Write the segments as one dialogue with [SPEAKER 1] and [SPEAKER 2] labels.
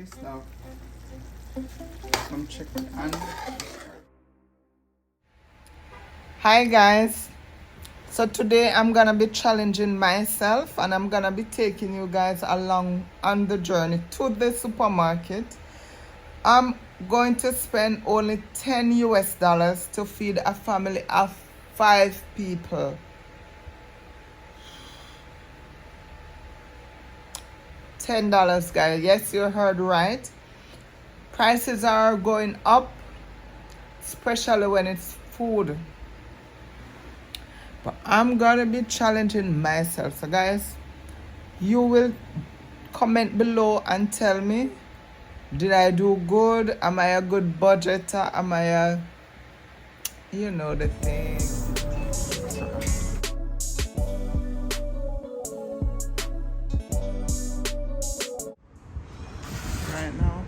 [SPEAKER 1] this now. Some chicken and. Hi guys. So today I'm gonna be challenging myself and I'm gonna be taking you guys along on the journey to the supermarket. I'm going to spend only 10 US dollars to feed a family of 5 people. $10, guys. Yes, you heard right. Prices are going up, especially when it's food. But I'm gonna be challenging myself. So guys, you will comment below and tell me, did I do good? Am I a good budgeter? Am I a, you know the thing. Right now,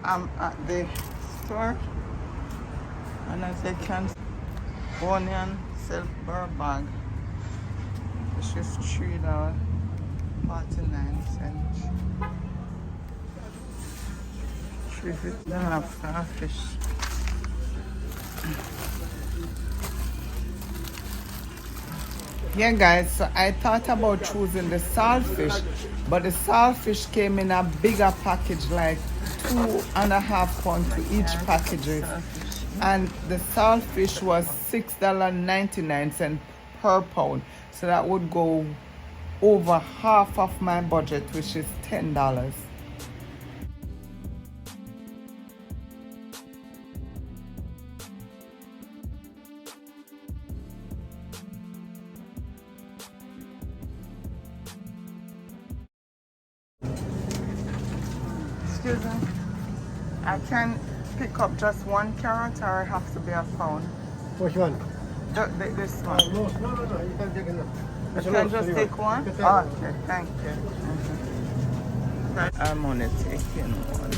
[SPEAKER 1] I'm at the store, and as I can see, onion silver bag, which is $3.49. 3.50 for a fish. Yeah guys, so I thought about choosing the saltfish, but the saltfish came in a bigger package, like 2.5 pounds to each packages, and the saltfish was $6.99 per pound, so that would go over half of my budget, which is $10. Excuse me. I can pick up just one carrot, or it has to be a pound.
[SPEAKER 2] Which one?
[SPEAKER 1] This one.
[SPEAKER 2] No, you can take it.
[SPEAKER 1] You can just take one? Okay, thank you. I'm only taking one.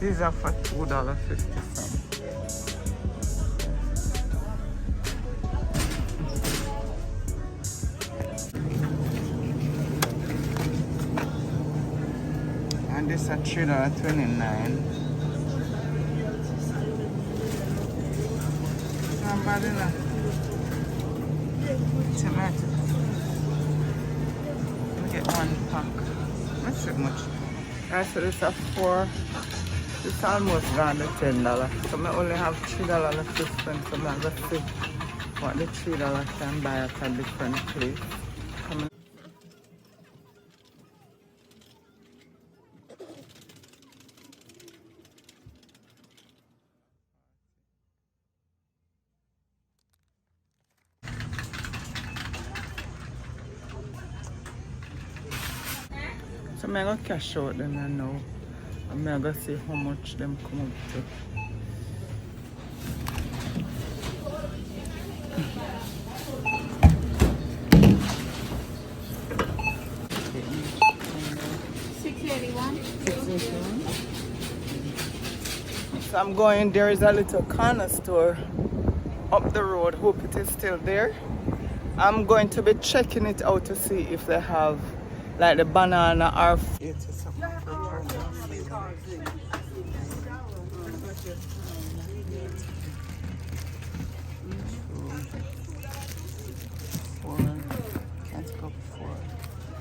[SPEAKER 1] These are for $2.50. And this are $3.29. Not bad enough. Tomatoes. We get one pack. That's too much. Alright, so this are 4. It's almost gone to $10. So I only have $3.50. So I'm going to see what the $3 can buy at a different place. So I'm going to cash out them now. I'm going to see how much them come up to. $6.81. So I'm going, there is a little corner store up the road. Hope it is still there. I'm going to be checking it out to see if they have like the banana or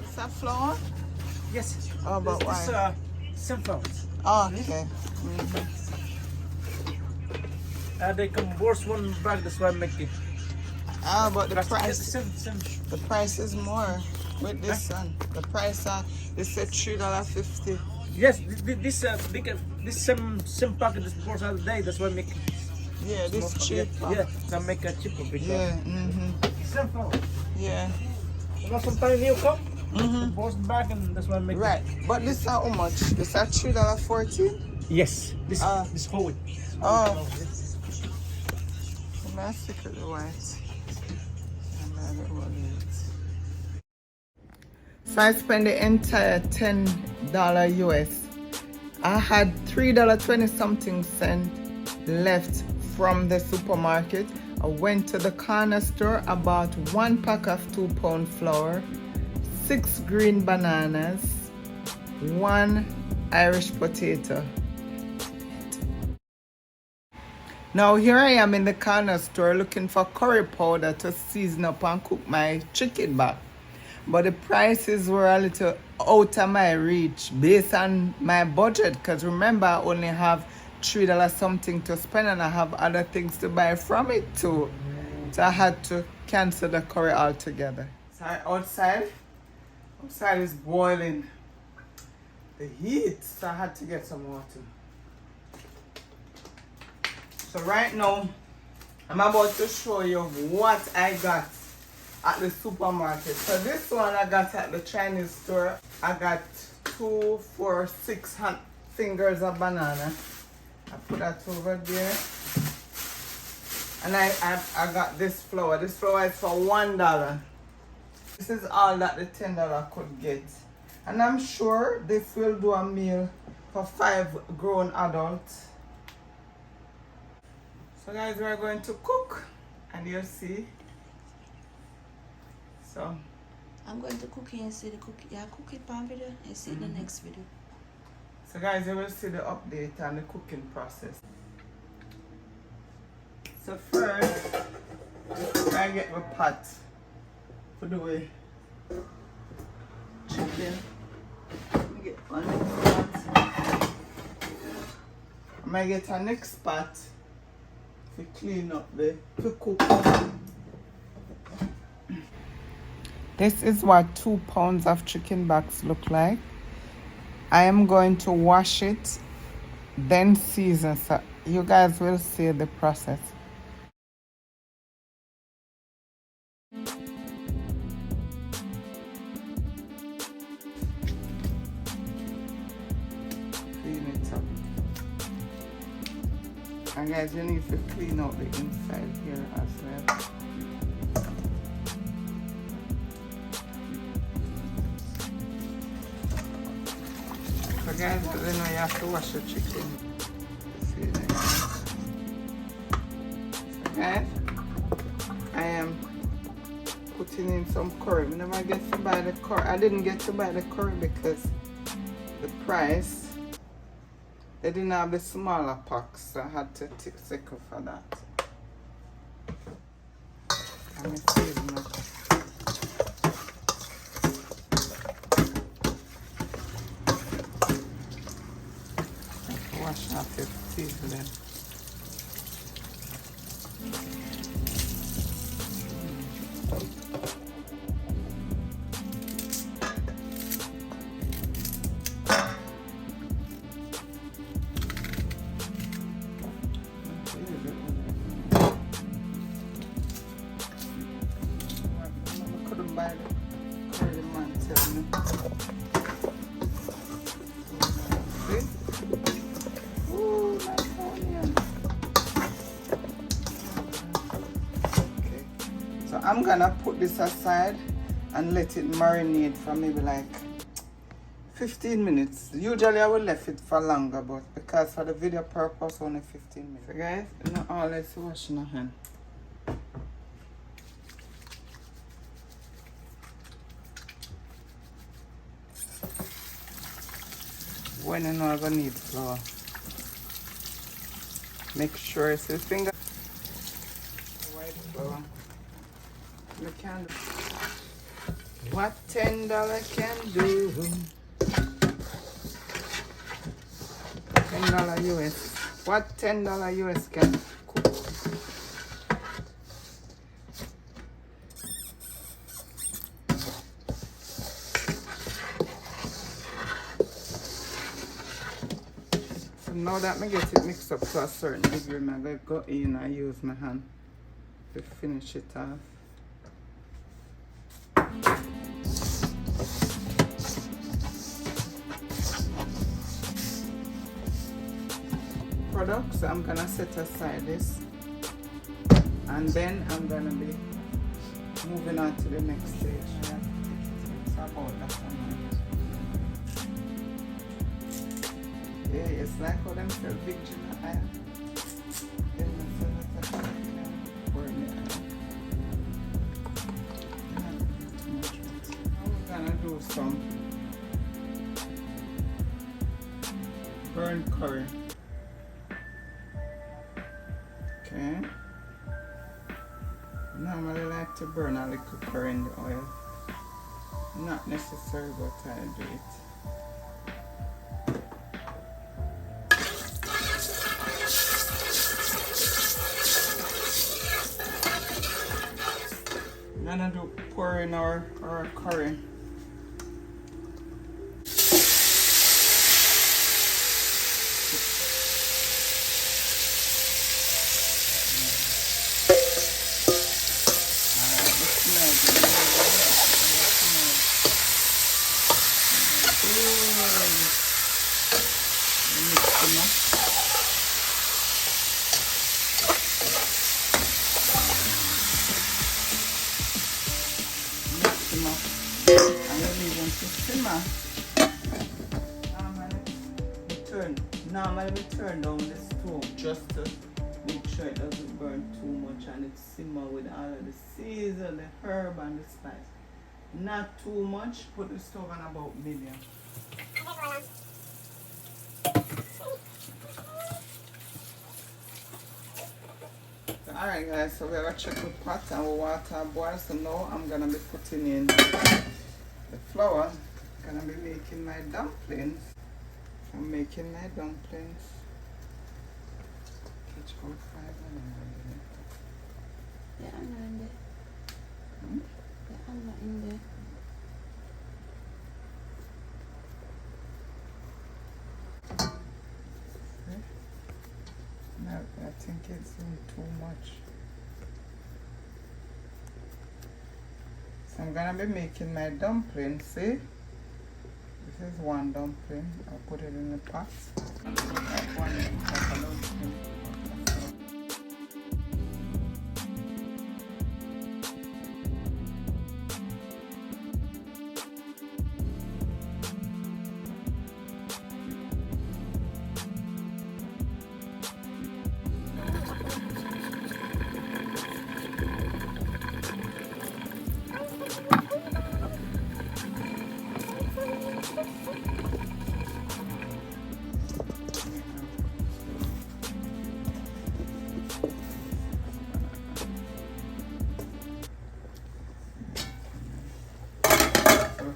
[SPEAKER 1] Is that flour?
[SPEAKER 2] Yes.
[SPEAKER 1] Oh, but why?
[SPEAKER 2] Sunflower.
[SPEAKER 1] Oh, okay.
[SPEAKER 2] They come worse one bag, that's why I make it.
[SPEAKER 1] Ah, but the price,
[SPEAKER 2] Same.
[SPEAKER 1] the price is more. With this one, the price they said $3.50.
[SPEAKER 2] Yes, this same package is for all day. That's why make
[SPEAKER 1] Yeah, this cheaper.
[SPEAKER 2] yeah, can make it cheaper because
[SPEAKER 1] Yeah,
[SPEAKER 2] same phone.
[SPEAKER 1] yeah.
[SPEAKER 2] You know, sometimes you come, boss back, and that's why make
[SPEAKER 1] Right. But this are how much? This are $3.14?
[SPEAKER 2] Yes, this whole.
[SPEAKER 1] Oh. Let's secretly white. So I spent the entire $10 US. I had $3.20 something cent left from the supermarket. I went to the corner store, I bought 1 pack of 2-pound flour, 6 green bananas, 1 Irish potato. Now here I am in the corner store looking for curry powder to season up and cook my chicken back. But the prices were a little out of my reach based on my budget, because remember I only have $3 something to spend and I have other things to buy from it too. So I had to cancel the curry altogether. So outside is boiling. The heat, so I had to get some water. So right now, I'm about to show you what I got at the supermarket. So this one I got at the Chinese store. I got 2, 4, 6 fingers of banana. I put that over there. And I got this flour. This flour is for $1. This is all that the $10 could get. And I'm sure this will do a meal for 5 grown adults. So guys, we're going to cook, and you'll see. So
[SPEAKER 3] I'm going to cook it and see the cook. Yeah, cook it on video and see the next video.
[SPEAKER 1] So guys, you will see the update on the cooking process. So first, I get the pot for the way chicken. Let me get one next pot. I might get a next pot to clean up to cook. This is what 2 pounds of chicken backs look like. I am going to wash it, then season. So you guys will see the process. Clean it up. And guys, you need to clean out the inside here as well. So guys, then you have to wash the chicken. See there. So guys, I am putting in some curry. I never get to buy the curry. I didn't get to buy the curry because the price, they didn't have the smaller packs, so I had to sickle for that. I'm seasoning it. Wash off the seasoning. I couldn't buy the curry, man, tell me. See? Ooh, nice onion. Okay, so I'm gonna put this aside and let it marinate for maybe like 15 minutes. Usually I will leave it for longer, but because for the video purpose only 15 minutes. So guys, now all let's wash my hand. When you're not gonna need flour, make sure it's the finger. White flour. You can. What $10 can do? $10 US. What $10 US can cook? now that I get it mixed up to a certain degree, I'm going to go in and use my hand to finish it off. Products, I'm going to set aside this. And then I'm going to be moving on to the next stage. Yeah. It's about that one. Yeah, it's like how them sell big gin iron. Then they sell it at the for me. Now we're gonna do some burnt curry. Okay. Normally I like to burn a little curry in the oil. Not necessary, but I do it. I'm gonna do pour in our curry. Normally we turn down the stove just to make sure it doesn't burn too much and it simmer with all of the season, the herb and the spice. Not too much, put the stove on about medium. Alright guys, so we have a chocolate pot and we water boil. So now I'm gonna be putting in the flour. I'm gonna be making my dumplings. I'm making my dumplings. Catch all 5
[SPEAKER 3] Yeah, I'm not in there. Yeah, I'm not in there.
[SPEAKER 1] No, I think it's in too much. So I'm gonna be making my dumplings, see? This is one dumpling. I'll put it in the pot.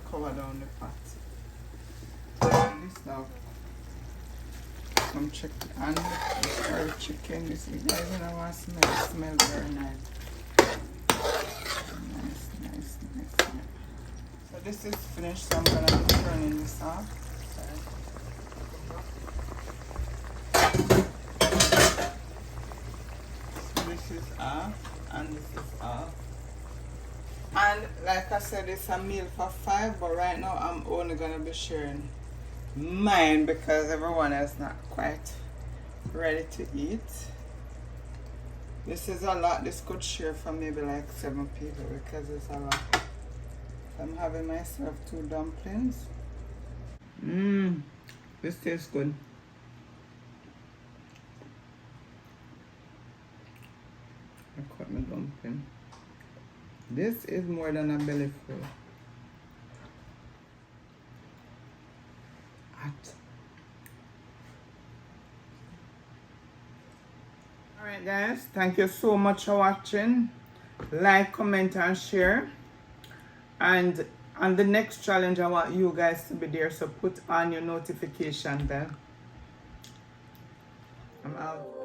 [SPEAKER 1] Cover down the pot. This now. Some chicken and curry chicken. This is guys when I want to smell. It smells very nice. Nice. So this is finished, so I'm gonna be turning this off. So this is off and this is off. And like I said, it's a meal for 5, but right now I'm only gonna be sharing mine because everyone is not quite ready to eat. This is a lot. This could share for maybe like 7 people because it's a lot. So I'm having myself 2 dumplings. This tastes good. I cut my dumpling. This is more than a belly full. Alright guys, thank you so much for watching. Like, comment and share. And on the next challenge I want you guys to be there, so put on your notification bell. I'm out.